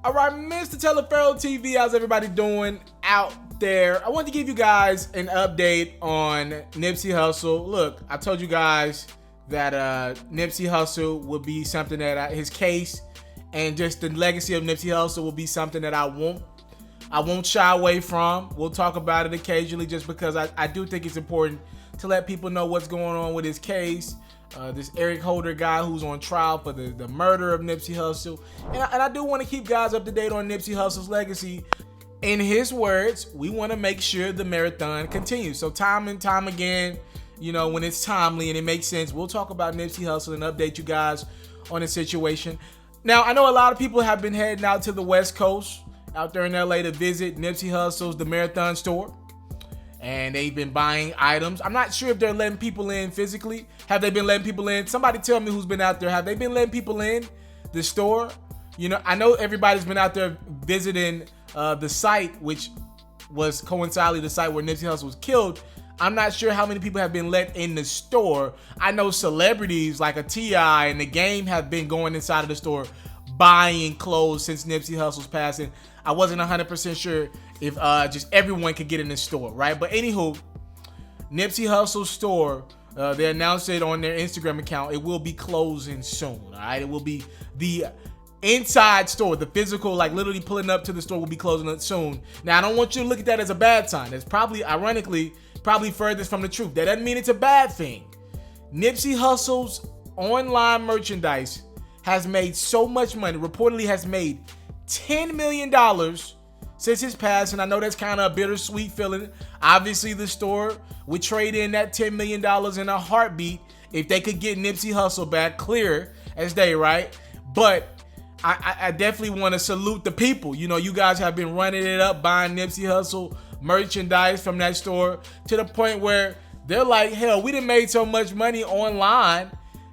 All right, Mr. Taliaferro TV, how's everybody doing out there? I want to give you guys an update on Nipsey Hussle. Look, I told you guys that Nipsey Hussle would be something that his case and just the legacy of Nipsey Hussle will be something that I won't shy away from. We'll talk about it occasionally just because I do think it's important to let people know what's going on with his case. This Eric Holder guy who's on trial for the murder of Nipsey Hussle. And I do want to keep guys up to date on Nipsey Hussle's legacy. In his words, we want to make sure the marathon continues. So time and time again, you know, when it's timely and it makes sense, we'll talk about Nipsey Hussle and update you guys on the situation. Now, I know a lot of people have been heading out to the West Coast, out there in LA to visit Nipsey Hussle's The Marathon store. And they've been buying items. I'm not sure if they're letting people in physically. Have they been letting people in? Somebody tell me who's been out there. Have they been letting people in the store? You know, I know everybody's been out there visiting the site, which was coincidentally the site where Nipsey Hussle was killed. I'm not sure how many people have been let in the store. I know celebrities like a T.I. and The Game have been going inside of the store buying clothes since Nipsey Hussle's passing. I wasn't 100% sure if just everyone could get in the store, right? But anywho, Nipsey Hussle's store, they announced it on their Instagram account. It will be closing soon, all right? It will be the inside store, the physical, like literally pulling up to the store will be closing it soon. Now, I don't want you to look at that as a bad sign. That's probably, ironically, probably furthest from the truth. That doesn't mean it's a bad thing. Nipsey Hussle's online merchandise has made so much money, reportedly has made $10 million since his passing. I know that's kind of a bittersweet feeling. Obviously, the store would trade in that $10 million in a heartbeat if they could get Nipsey Hussle back clear as day, right? But I definitely want to salute the people. You know, you guys have been running it up, buying Nipsey Hussle merchandise from that store to the point where they're like, hell, we done made so much money online.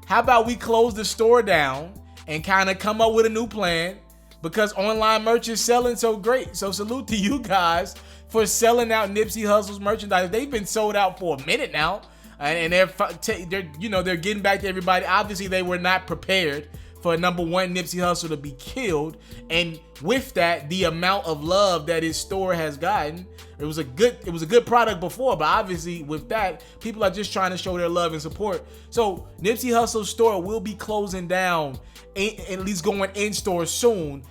How about we close the store down and kind of come up with a new plan? Because online merch is selling so great. So salute to you guys for selling out Nipsey Hussle's merchandise. They've been sold out for a minute now, and they're getting back to everybody. Obviously, they were not prepared for number one Nipsey Hussle to be killed, and with that, the amount of love that his store has gotten. It was a good product before, but obviously with that, people are just trying to show their love and support. So Nipsey Hussle's store will be closing down, at least going in store soon.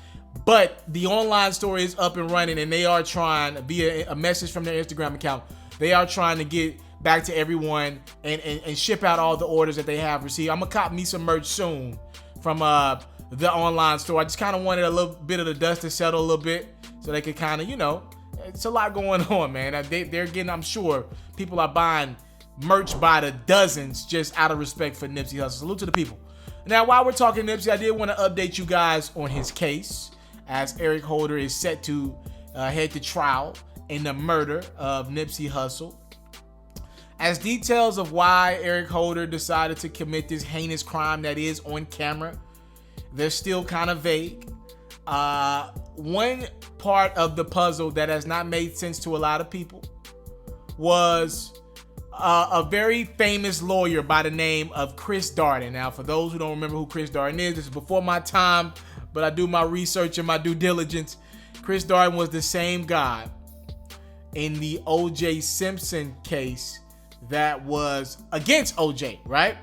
But the online store is up and running, and they are trying, via a message from their Instagram account, they are trying to get back to everyone and ship out all the orders that they have received. I'm gonna cop me some merch soon from the online store. I just kind of wanted a little bit of the dust to settle a little bit so they could kind of, you know, it's a lot going on, man. They're getting, I'm sure people are buying merch by the dozens just out of respect for Nipsey Hussle. Salute to the people. Now, while we're talking Nipsey, I did want to update you guys on his case, as Eric Holder is set to head to trial in the murder of Nipsey Hussle. As details of why Eric Holder decided to commit this heinous crime that is on camera, they're still kind of vague. One part of the puzzle that has not made sense to a lot of people was a very famous lawyer by the name of Chris Darden. Now, for those who don't remember who Chris Darden is, this is before my time, but I do my research and my due diligence. Chris Darden was the same guy in the O.J. Simpson case that was against O.J., right?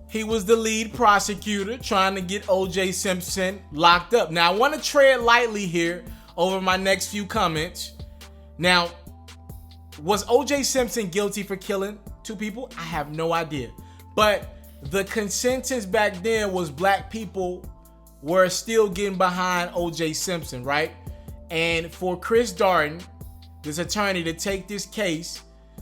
He was the lead prosecutor trying to get O.J. Simpson locked up. Now, I want to tread lightly here over my next few comments. Now, was O.J. Simpson guilty for killing two people? I have no idea. But the consensus back then was black people were still getting behind O.J. Simpson, right? And for Chris Darden, this attorney, to take this case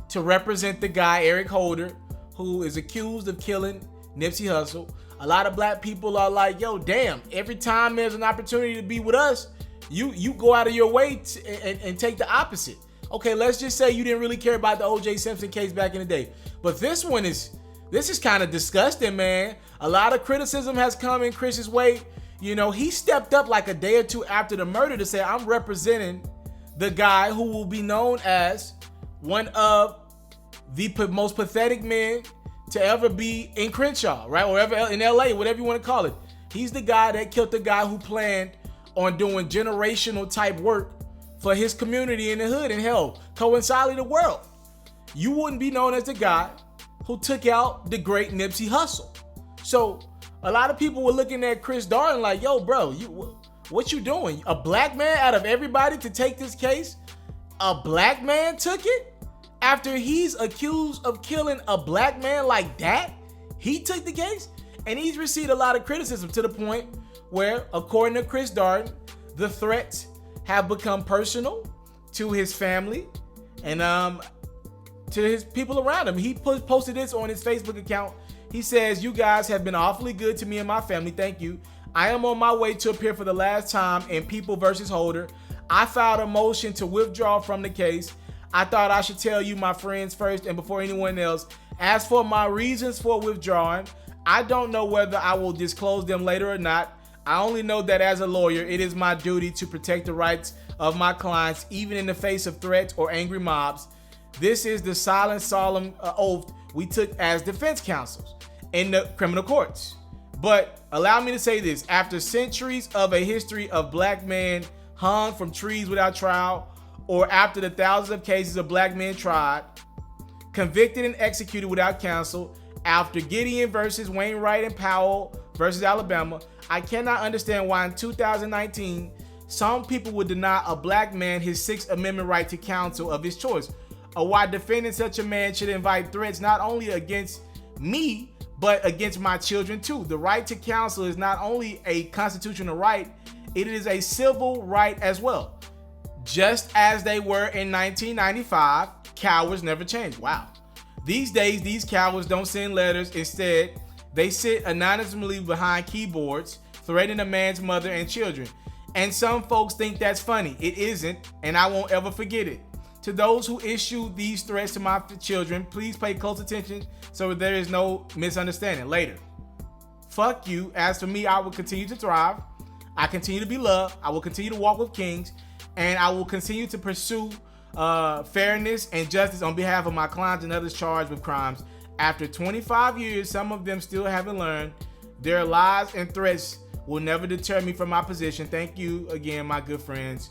to represent the guy, Eric Holder, who is accused of killing Nipsey Hussle, a lot of black people are like, yo, damn, every time there's an opportunity to be with us, you go out of your way and take the opposite. Okay, let's just say you didn't really care about the O.J. Simpson case back in the day. But this is kind of disgusting, man. A lot of criticism has come in Chris's way. You know, he stepped up like a day or two after the murder to say, I'm representing the guy who will be known as one of the most pathetic men to ever be in Crenshaw, right? Or ever in LA, whatever you want to call it. He's the guy that killed the guy who planned on doing generational type work for his community in the hood and hell, coincidentally the world, you wouldn't be known as the guy who took out the great Nipsey Hussle. So a lot of people were looking at Chris Darden like, yo, bro, what you doing? A black man out of everybody to take this case? A black man took it? After he's accused of killing a black man like that, he took the case? And he's received a lot of criticism to the point where, according to Chris Darden, the threats have become personal to his family and to his people around him. He posted this on his Facebook account. He says, "You guys have been awfully good to me and my family. Thank you. I am on my way to appear for the last time in People versus Holder. I filed a motion to withdraw from the case. I thought I should tell you, my friends, first and before anyone else. As for my reasons for withdrawing, I don't know whether I will disclose them later or not. I only know that as a lawyer, it is my duty to protect the rights of my clients, even in the face of threats or angry mobs. This is the silent, solemn oath we took as defense counsels in the criminal courts. But allow me to say this, after centuries of a history of black men hung from trees without trial, or after the thousands of cases of black men tried, convicted and executed without counsel, after Gideon versus Wainwright and Powell versus Alabama, I cannot understand why in 2019, some people would deny a black man his Sixth Amendment right to counsel of his choice, or why defending such a man should invite threats not only against me, but against my children too. The right to counsel is not only a constitutional right, it is a civil right as well. Just as they were in 1995, cowards never change." Wow. These days, these cowards don't send letters. Instead, they sit anonymously behind keyboards, threatening a man's mother and children. And some folks think that's funny. It isn't, and I won't ever forget it. To those who issue these threats to my children, please pay close attention so there is no misunderstanding later. Fuck you. As for me, I will continue to thrive. I continue to be loved. I will continue to walk with kings, and I will continue to pursue fairness and justice on behalf of my clients and others charged with crimes. After 25 years, some of them still haven't learned. Their lies and threats will never deter me from my position. Thank you again, my good friends.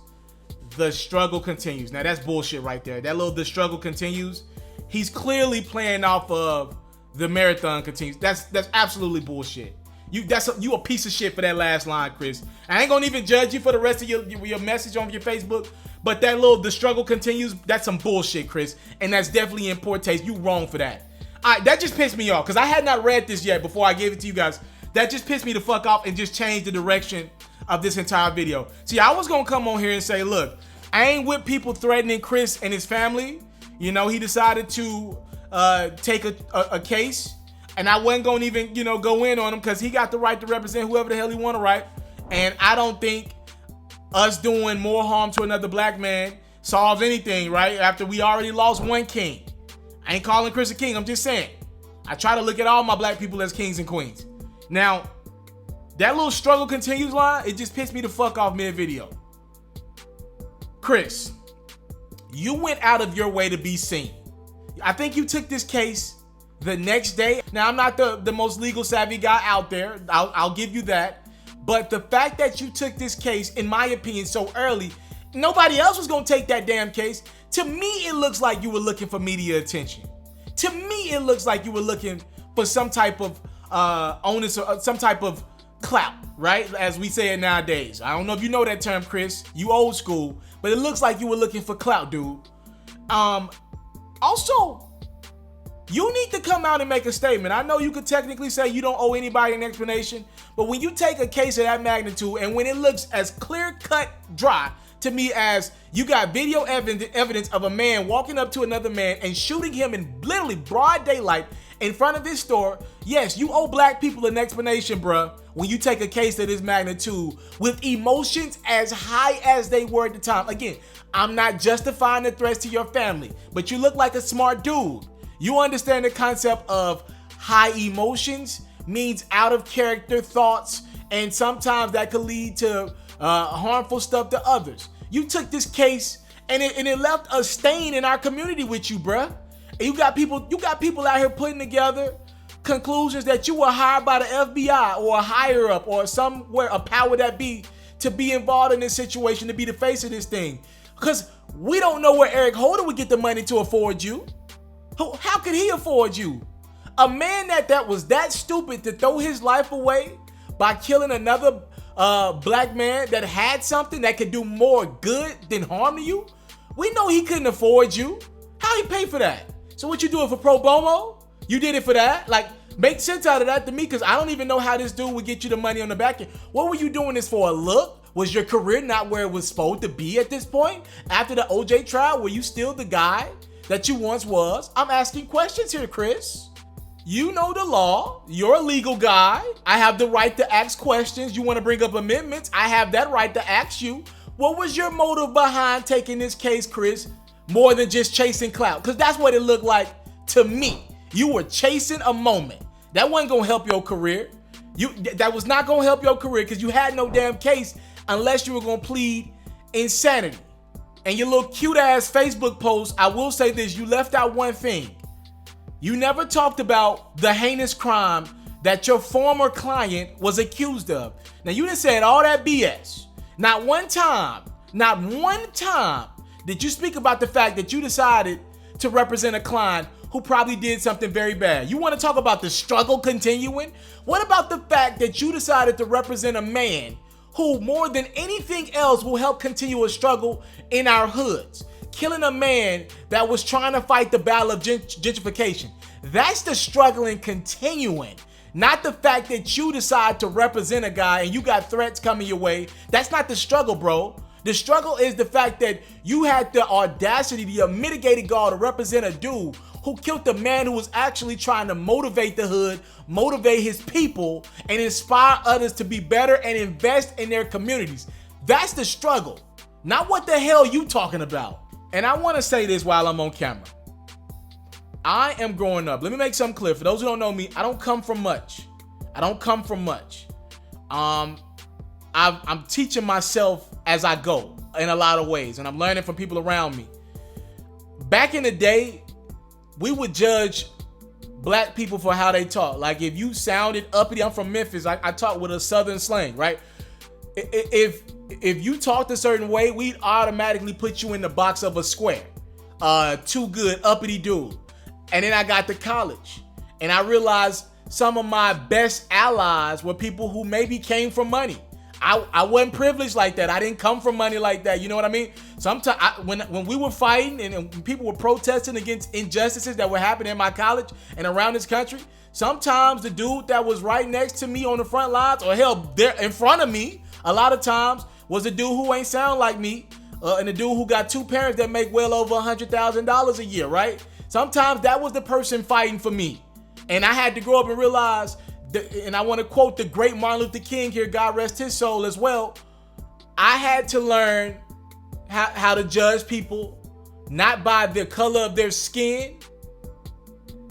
The struggle continues. Now that's bullshit right there. That little "the struggle continues," he's clearly playing off of "the marathon continues." That's absolutely bullshit. You a piece of shit for that last line, Chris. I ain't gonna even judge you for the rest of your message on your Facebook, but that little "the struggle continues," that's some bullshit, Chris, and that's definitely in poor taste. You wrong for that. That just pissed me off because I had not read this yet before I gave it to you guys. That just pissed me the fuck off and just changed the direction of this entire video. See, I was gonna come on here and say, look, I ain't with people threatening Chris and his family. You know, he decided to take a case, and I wasn't gonna even, go in on him because he got the right to represent whoever the hell he want to, right? And I don't think us doing more harm to another black man solves anything, right? After we already lost one king. I ain't calling Chris a king, I'm just saying. I try to look at all my black people as kings and queens. Now, that little "struggle continues" line, it just pissed me the fuck off mid-video. Chris, you went out of your way to be seen. I think you took this case the next day. Now, I'm not the most legal savvy guy out there. I'll give you that. But the fact that you took this case, in my opinion, so early, nobody else was going to take that damn case. To me, it looks like you were looking for media attention. To me, it looks like you were looking for some type of onus or some type of clout, right? As we say it nowadays. I don't know if you know that term, Chris. You old school. But it looks like you were looking for clout, dude. Also, you need to come out and make a statement. I know you could technically say you don't owe anybody an explanation, but when you take a case of that magnitude and when it looks as clear-cut dry to me as you got video evidence of a man walking up to another man and shooting him in literally broad daylight in front of his store, yes, you owe black people an explanation, bruh, when you take a case of this magnitude with emotions as high as they were at the time. Again, I'm not justifying the threats to your family, but you look like a smart dude. You understand the concept of high emotions means out of character thoughts, and sometimes that could lead to harmful stuff to others. You took this case and it left a stain in our community with you, bruh. And you got people out here putting together conclusions that you were hired by the FBI or a higher up or somewhere, a power that be, to be involved in this situation, to be the face of this thing. Because we don't know where Eric Holder would get the money to afford you. How could he afford you? A man that was that stupid to throw his life away by killing another black man that had something that could do more good than harm to you? We know he couldn't afford you. How he pay for that? So what you doing for pro bono? You did it for that? Like, make sense out of that to me, because I don't even know how this dude would get you the money on the back end. What were you doing this for? A look? Was your career not where it was supposed to be at this point? After the OJ trial, were you still the guy that you once was? I'm asking questions here, Chris. You know the law. You're a legal guy. I have the right to ask questions. You want to bring up amendments? I have that right to ask you. What was your motive behind taking this case, Chris? More than just chasing clout? Because that's what it looked like to me. You were chasing a moment. That wasn't going to help your career. That was not going to help your career because you had no damn case unless you were going to plead insanity. And your little cute ass Facebook post, I will say this, you left out one thing. You never talked about the heinous crime that your former client was accused of. Now, you done said all that BS. Not one time did you speak about the fact that you decided to represent a client who probably did something very bad. You want to talk about the struggle continuing? What about the fact that you decided to represent a man who more than anything else will help continue a struggle in our hoods? Killing a man that was trying to fight the battle of gentrification. That's the struggling continuing. Not the fact that you decide to represent a guy and you got threats coming your way. That's not the struggle, bro. The struggle is the fact that you had the audacity, the mitigated gall to represent a dude who killed the man who was actually trying to motivate the hood, motivate his people, and inspire others to be better and invest in their communities. That's the struggle. Not what the hell you talking about. And I want to say this while I'm on camera. I am growing up. Let me make something clear. For those who don't know me, I don't come from much. I'm teaching myself as I go in a lot of ways, and I'm learning from people around me. Back in the day, we would judge black people for how they talk. Like if you sounded uppity, I'm from Memphis, I talk with a southern slang, right? If you talked a certain way, we'd automatically put you in the box of a square. Too good, uppity dude. And then I got to college and I realized some of my best allies were people who maybe came from money. I wasn't privileged like that. I didn't come from money like that. You know what I mean? Sometimes when we were fighting and people were protesting against injustices that were happening in my college and around this country, sometimes the dude that was right next to me on the front lines, or hell, there in front of me, a lot of times was a dude who ain't sound like me, and a dude who got two parents that make well over $100,000 a year, right? Sometimes that was the person fighting for me. And I had to grow up and realize, and I want to quote the great Martin Luther King here, God rest his soul as well. I had to learn how to judge people, not by the color of their skin,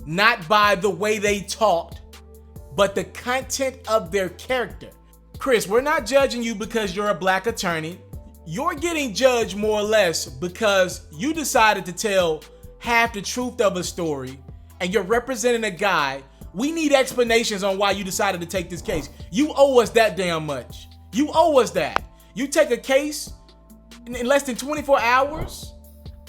not by the way they talked, but the content of their character. Chris, we're not judging you because you're a black attorney. You're getting judged more or less because you decided to tell half the truth of a story and you're representing a guy. We need explanations on why you decided to take this case. You owe us that damn much. You owe us that. You take a case in less than 24 hours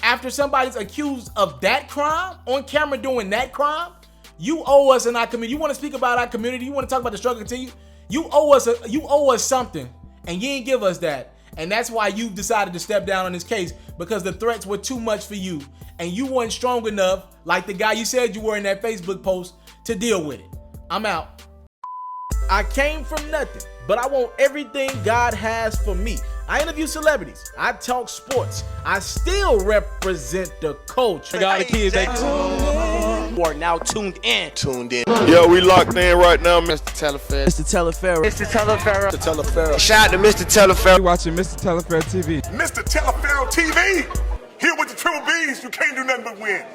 after somebody's accused of that crime, on camera doing that crime. You owe us in our community. You want to speak about our community? You want to talk about the struggle continue? You owe us something, and you ain't give us that. And that's why you decided to step down on this case, because the threats were too much for you. And you weren't strong enough, like the guy you said you were in that Facebook post, to deal with it. I'm out. I came from nothing, but I want everything God has for me. I interview celebrities. I talk sports. I still represent the culture. I got the kids that you are now tuned in. Yo, we locked in right now, Mr. TALIAFERRO. Mr. TALIAFERRO. Shout out to Mr. TALIAFERRO. You're watching Mr. TALIAFERRO TV. Mr. TALIAFERRO TV. Here with the triple B's, you can't do nothing but win.